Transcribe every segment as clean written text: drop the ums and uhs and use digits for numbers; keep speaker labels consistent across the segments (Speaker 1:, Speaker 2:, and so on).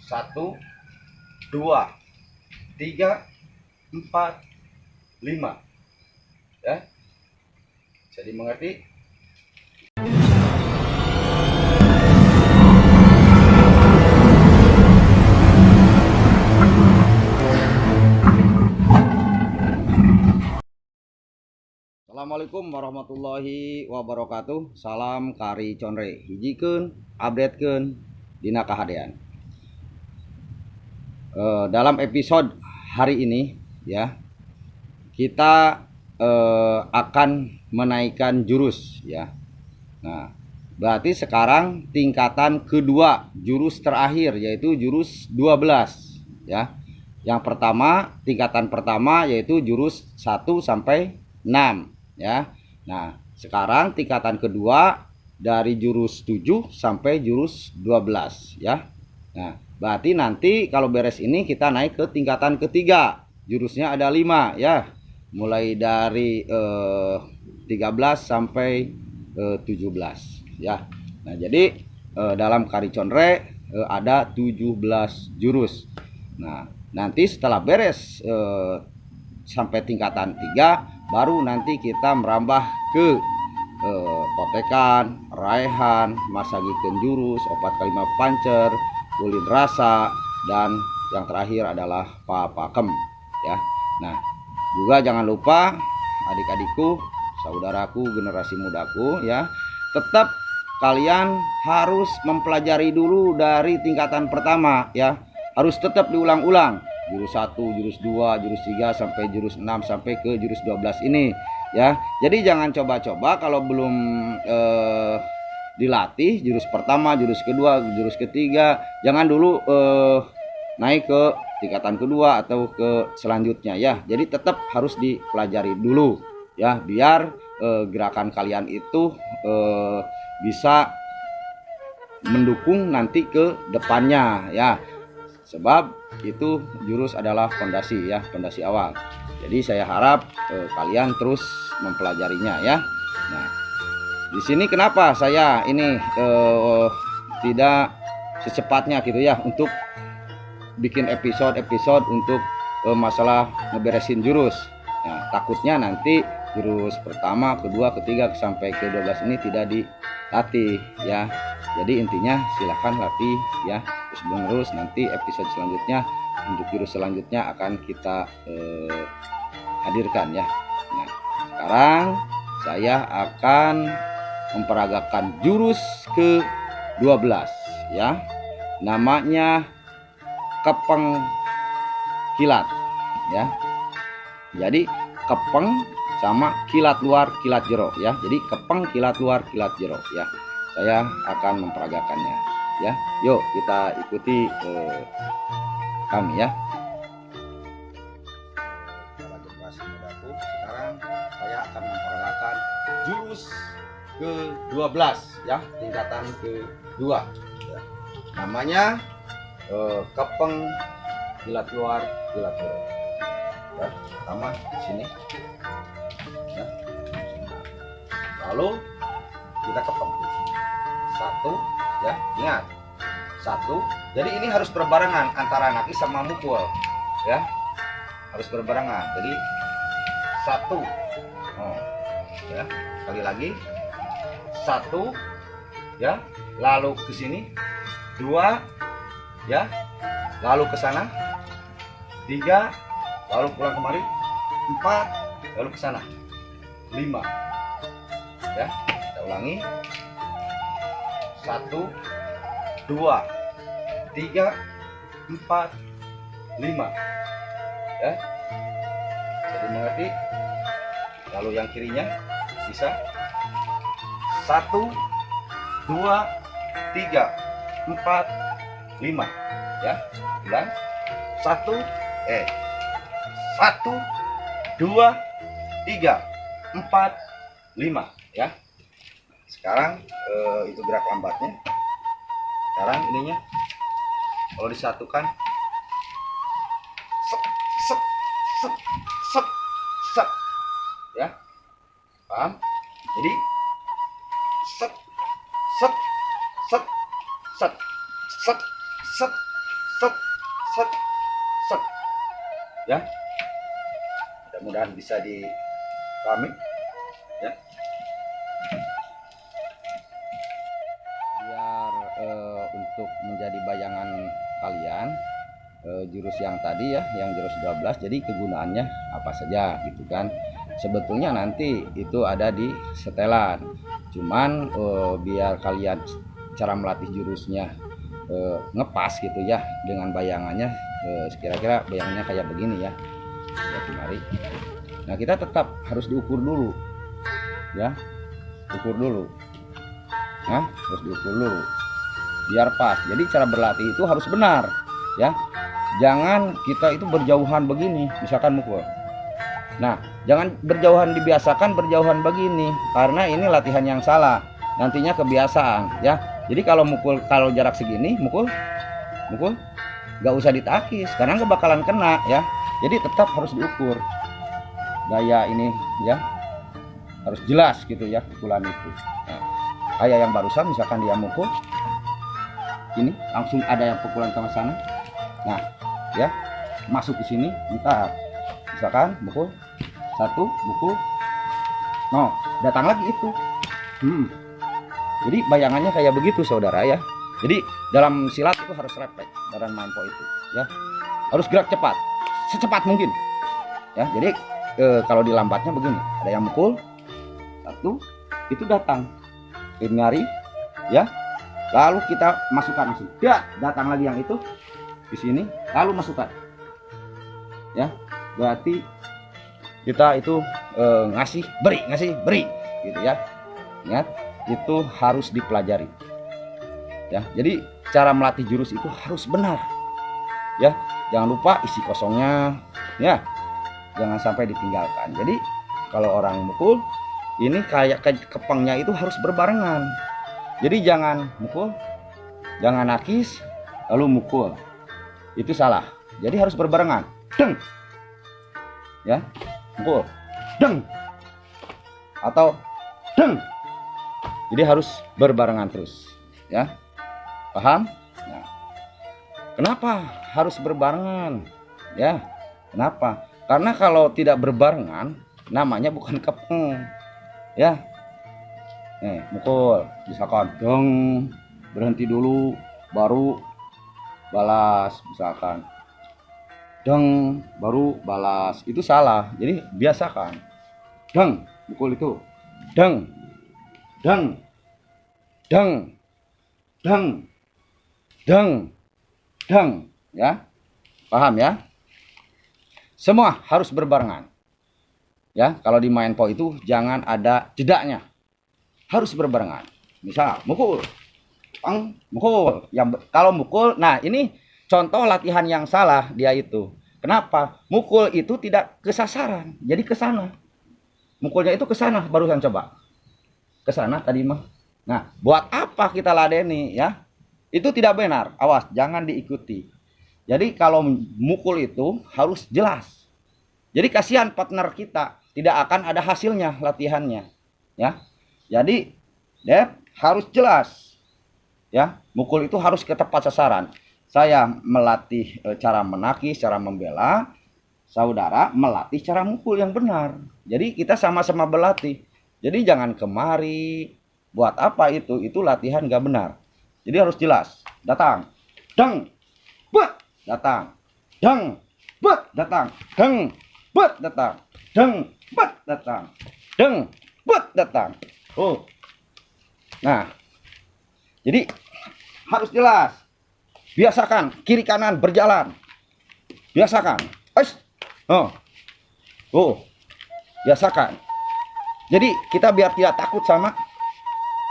Speaker 1: 1, 2, 3, 4, 5. Ya, jadi mengerti? Assalamualaikum warahmatullahi wabarakatuh. Salam kari conre hijikeun updatekeun dina kahadean. Dalam episode hari ini ya, kita akan menaikkan jurus ya. Nah, berarti sekarang tingkatan kedua, jurus terakhir yaitu jurus 12 ya. Yang pertama, tingkatan pertama yaitu jurus 1 sampai 6 ya. Nah, sekarang tingkatan kedua dari jurus 7 sampai jurus 12 ya. Nah, berarti nanti kalau beres ini kita naik ke tingkatan ketiga. Jurusnya ada 5 ya. Mulai dari 13 sampai 17 ya. Nah, jadi dalam kari conre ada 17 jurus. Nah, nanti setelah beres sampai tingkatan 3 baru nanti kita merambah ke potekan, raihan, masagikeun jurus, opat kalima pancer, ulin rasa, dan yang terakhir adalah papakem ya. Nah, juga jangan lupa adik-adikku, saudaraku, generasi mudaku ya, tetap kalian harus mempelajari dulu dari tingkatan pertama ya. Harus tetap diulang-ulang. Jurus 1, jurus 2, jurus 3 sampai jurus 6 sampai ke jurus 12 ini ya. Jadi jangan coba-coba kalau belum dilatih jurus pertama, jurus kedua, jurus ketiga, jangan dulu naik ke tingkatan kedua atau ke selanjutnya ya. Jadi tetap harus dipelajari dulu ya, biar gerakan kalian itu bisa mendukung nanti ke depannya ya. Sebab itu jurus adalah fondasi ya, fondasi awal. Jadi saya harap kalian terus mempelajarinya ya. Nah, di sini kenapa saya ini tidak secepatnya gitu ya untuk bikin episode untuk masalah ngeberesin jurus. Nah, takutnya nanti jurus pertama, kedua, ketiga sampai ke 12 ini tidak dilatih ya. Jadi intinya silahkan latih ya terus menerus. Nanti episode selanjutnya untuk jurus selanjutnya akan kita hadirkan ya. Nah, sekarang saya akan memperagakan jurus ke 12 ya. Namanya kepeng kilat ya. Jadi kepeng sama kilat luar kilat jero ya. Jadi kepeng kilat luar kilat jero ya. Saya akan memperagakannya ya. Yuk kita ikuti kami ya. Sekarang saya akan memperagakan jurus ke-12 ya, tingkatan kedua ya. Namanya kepeng kilat luar kilat jero ya. Pertama di sini ya. Lalu kita kepeng 1 ya, ingat 1. Jadi ini harus berbarengan antara naki sama mukul ya, harus berbarengan. Jadi 1 ya, sekali lagi 1 ya, lalu ke sini 2 ya, lalu ke sana 3, lalu pulang kemari 4, lalu ke sana 5 ya. Kita ulangi 1, 2, 3, 4, 5 ya. Jadi mengerti? Lalu yang kirinya bisa 1, 2, 3, 4, 5 ya. Ulang 1, 2, 3, 4, 5 ya. Sekarang itu gerak lambatnya. Sekarang ininya kalau disatukan sep sep sep sep sep ya, paham? Jadi sep sep sep sep sep sep set, set, set. Ya, mudah-mudahan bisa dipahami. Ya, biar untuk menjadi bayangan kalian, jurus yang tadi ya, yang jurus 12, jadi kegunaannya apa saja gitu kan. Sebetulnya nanti itu ada di setelan, cuman biar kalian cara melatih jurusnya ngepas gitu ya dengan bayangannya, kira-kira bayangannya kayak begini ya. Ya, kemari. Nah, kita tetap harus diukur dulu ya, ukur dulu. Nah, harus diukur dulu biar pas. Jadi cara berlatih itu harus benar ya, jangan kita itu berjauhan begini misalkan mukul. Nah, jangan berjauhan, dibiasakan berjauhan begini, karena ini latihan yang salah, nantinya kebiasaan ya. Jadi kalau mukul, kalau jarak segini mukul nggak usah ditakis karena nggak bakalan kena ya. Jadi tetap harus diukur gaya ini ya, harus jelas gitu ya pukulan itu. Nah, kayak yang barusan misalkan dia mukul ini langsung ada yang pukulan ke sana. Nah ya, masuk ke sini, entar misalkan mukul satu, mukul no, datang lagi itu. Jadi bayangannya kayak begitu saudara ya. Jadi dalam silat itu harus refleks dalam main po itu ya, harus gerak cepat secepat mungkin ya. Jadi kalau dilambatnya begini, ada yang mukul satu, itu datang nyari ya, lalu kita masukkan langsung ya, datang lagi yang itu di sini, lalu masukkan ya. Berarti kita itu ngasih beri gitu ya. Ingat, itu harus dipelajari ya. Jadi cara melatih jurus itu harus benar ya, jangan lupa isi kosongnya ya, jangan sampai ditinggalkan. Jadi kalau orang mukul ini kayak kepangnya itu harus berbarengan. Jadi jangan mukul, jangan nakis lalu mukul, itu salah. Jadi harus berbarengan, deng ya, mukul deng atau deng. Jadi harus berbarengan terus ya, paham? Nah, kenapa harus berbarengan ya? Kenapa? Karena kalau tidak berbarengan namanya bukan kepeng ya. Nih mukul misalkan deng, berhenti dulu baru balas, misalkan deng baru balas, itu salah. Jadi biasakan deng, mukul itu deng deng deng deng deng deng ya, paham ya? Semua harus berbarengan ya. Kalau di main po itu jangan ada jedanya, harus berbarengan. Misal mukul pang, mukul yang kalau mukul, nah ini contoh latihan yang salah dia itu. Kenapa? Mukul itu tidak kesasaran, jadi ke sana. Mukulnya itu ke sana, barusan coba ke sana tadi mah. Nah, buat apa kita ladeni ya? Itu tidak benar. Awas, jangan diikuti. Jadi kalau mukul itu harus jelas. Jadi kasihan partner kita, tidak akan ada hasilnya latihannya ya. Jadi harus jelas ya. Mukul itu harus ke tepat sasaran. Saya melatih cara menakis, cara membela, saudara melatih cara mukul yang benar. Jadi kita sama-sama berlatih. Jadi jangan kemari, buat apa itu latihan gak benar. Jadi harus jelas, datang deng bet, datang deng bet, datang deng bet, datang deng bet, datang deng bet, datang. Oh, nah jadi harus jelas. Biasakan kiri kanan berjalan, biasakan. Biasakan. Jadi kita biar tidak takut sama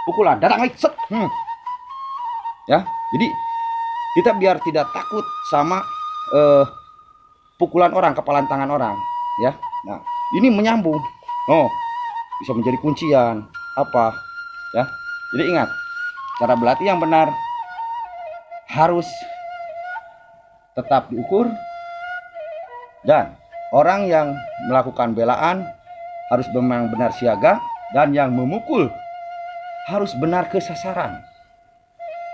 Speaker 1: pukulan, datang lagi set. Ya, jadi kita biar tidak takut sama pukulan orang, kepalan tangan orang ya. Nah, ini menyambung. Bisa menjadi kuncian apa ya. Jadi ingat, cara berlatih yang benar harus tetap diukur, dan orang yang melakukan belaan harus memang benar siaga, dan yang memukul harus benar ke sasaran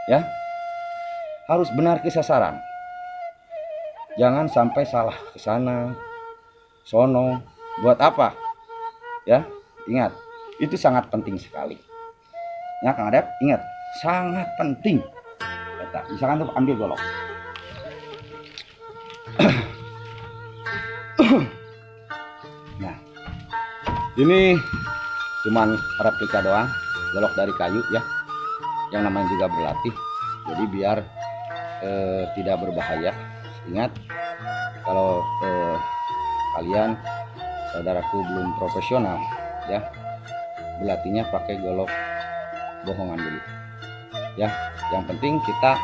Speaker 1: ya, harus benar ke sasaran. jangan sampai salah ke sana sono. Buat apa ya? Ingat, itu sangat penting sekali ya Kang Adep. Ingat, sangat penting. Misalkan tuh ambil golok. Nah, ini cuman replika doang, golok dari kayu ya, yang namanya juga berlatih. Jadi biar tidak berbahaya. Ingat, kalau kalian saudaraku belum profesional ya, berlatihnya pakai golok bohongan dulu ya. Yang penting kita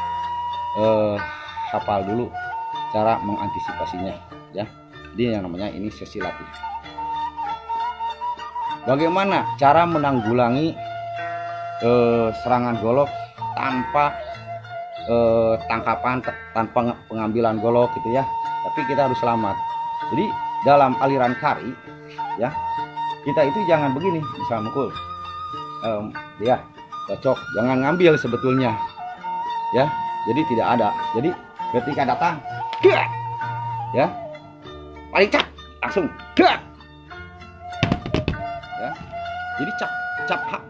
Speaker 1: hafal dulu cara mengantisipasinya ya. Jadi yang namanya ini sesi latih. Bagaimana cara menanggulangi serangan golok tanpa tangkapan, tanpa pengambilan golok gitu ya, tapi kita harus selamat. Jadi dalam aliran kari ya, kita itu jangan begini, bisa mukul ya, cocok, jangan ngambil sebetulnya ya. Jadi tidak ada. Jadi ketika datang ya, paling cap langsung ya. Jadi cap hap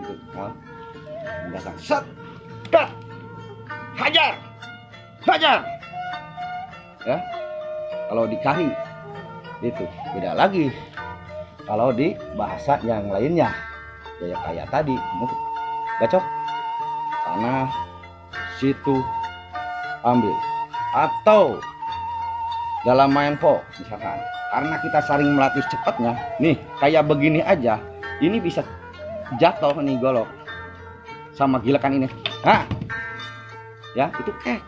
Speaker 1: gitu. Nah, datang set hajar ya. Kalau di kari itu beda lagi. Kalau di bahasa yang lainnya ya kayak tadi, bacok sana situ ambil. Atau dalam main po misalkan, karena kita sering melatih cepatnya nih, kayak begini aja ini bisa jatuh nih golok sama gilekan ini. Nah ya, itu kek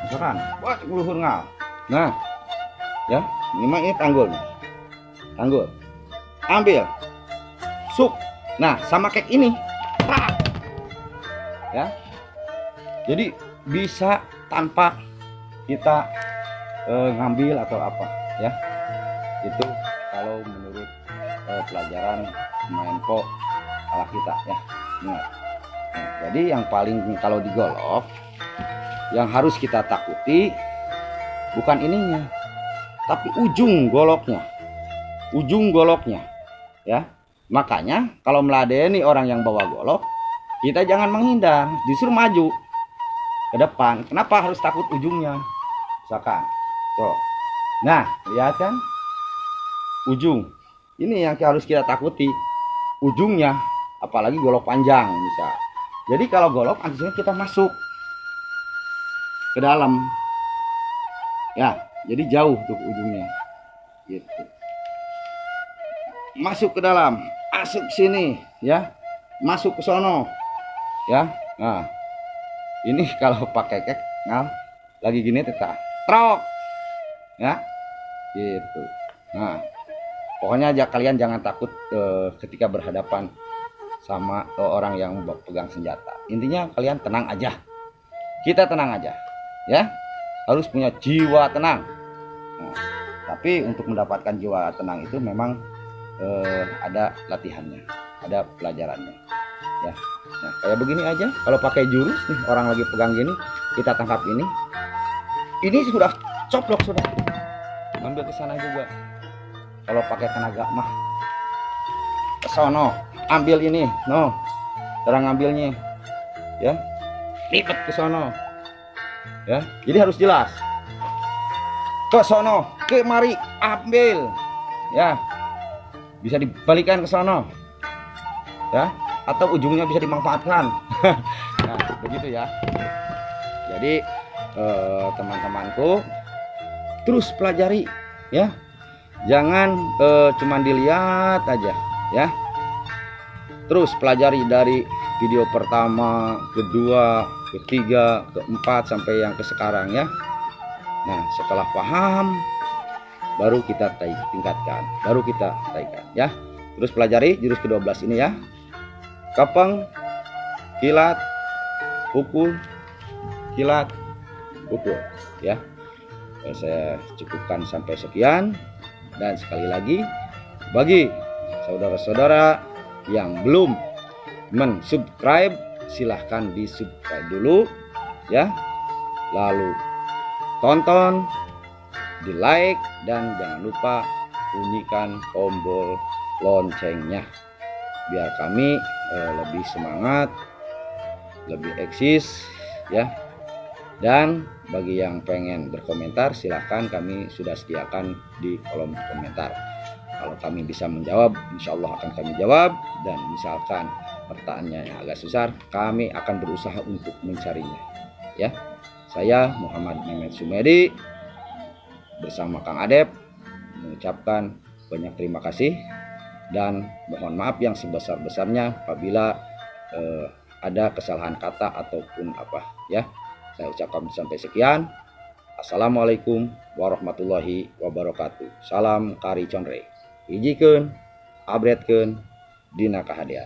Speaker 1: misalkan buat luhur ngal. Nah ya, ini tanggul ambil suk. Nah sama kek ini ya, jadi bisa tanpa kita ngambil atau apa ya. Itu kalau menurut pelajaran main po ala kita ya. Nah, jadi yang paling kalau di golok yang harus kita takuti bukan ininya, tapi ujung goloknya ya. Makanya kalau meladeni orang yang bawa golok, kita jangan menghindar, justru maju ke depan. Kenapa harus takut ujungnya? Misalkan tuh, nah lihat kan ujung ini yang harus kita takuti, ujungnya, apalagi golok panjang bisa. Jadi kalau golok antisipasinya kita masuk ke dalam ya, jadi jauh tuh ujungnya gitu, masuk ke dalam, masuk sini ya, masuk ke sono ya. Nah ini kalau pakai kek ngal lagi gini tetap trok ya gitu. Nah pokoknya aja kalian jangan takut ketika berhadapan sama orang yang pegang senjata. Intinya kalian tenang aja, kita tenang aja ya, harus punya jiwa tenang. Nah, tapi untuk mendapatkan jiwa tenang itu memang ada latihannya, ada pelajarannya ya. Nah kayak begini aja, kalau pakai jurus nih, orang lagi pegang gini, kita tangkap ini sudah coplok, sudah ngambil ke sana juga. Kalau pakai tenaga mah ke sono ambil ini, no, cara ngambilnya ya, lipet ke sono ya. Jadi harus jelas, ke sono kemari ambil ya, bisa dibalikan ke sono ya, atau ujungnya bisa dimanfaatkan. Nah begitu ya. Jadi teman-temanku terus pelajari ya, jangan cuman dilihat aja ya, terus pelajari dari video pertama, kedua, ketiga, keempat sampai yang ke sekarang ya. Nah setelah paham baru kita tingkatkan, baru kita naikkan ya. Terus pelajari jurus ke-12 ini ya, kapeng, kilat, pukul, kilat, pukul ya. Saya cukupkan sampai sekian. Dan sekali lagi, bagi saudara-saudara yang belum mensubscribe, silahkan di subscribe dulu ya, lalu ditonton, di like, dan jangan lupa bunyikan tombol loncengnya biar kami lebih semangat, lebih eksis ya. Dan bagi yang pengen berkomentar, silahkan, kami sudah sediakan di kolom komentar. Kalau kami bisa menjawab, insya Allah akan kami jawab. Dan misalkan pertanyaannya yang agak susah, kami akan berusaha untuk mencarinya ya. Saya Muhammad Mehmet Sumedi bersama Kang Adep mengucapkan banyak terima kasih dan mohon maaf yang sebesar-besarnya apabila ada kesalahan kata ataupun apa ya. Saya ucapkan sampai sekian. Assalamualaikum warahmatullahi wabarakatuh. Salam kari conre. Hijikeun, abretkeun, dina kahadian.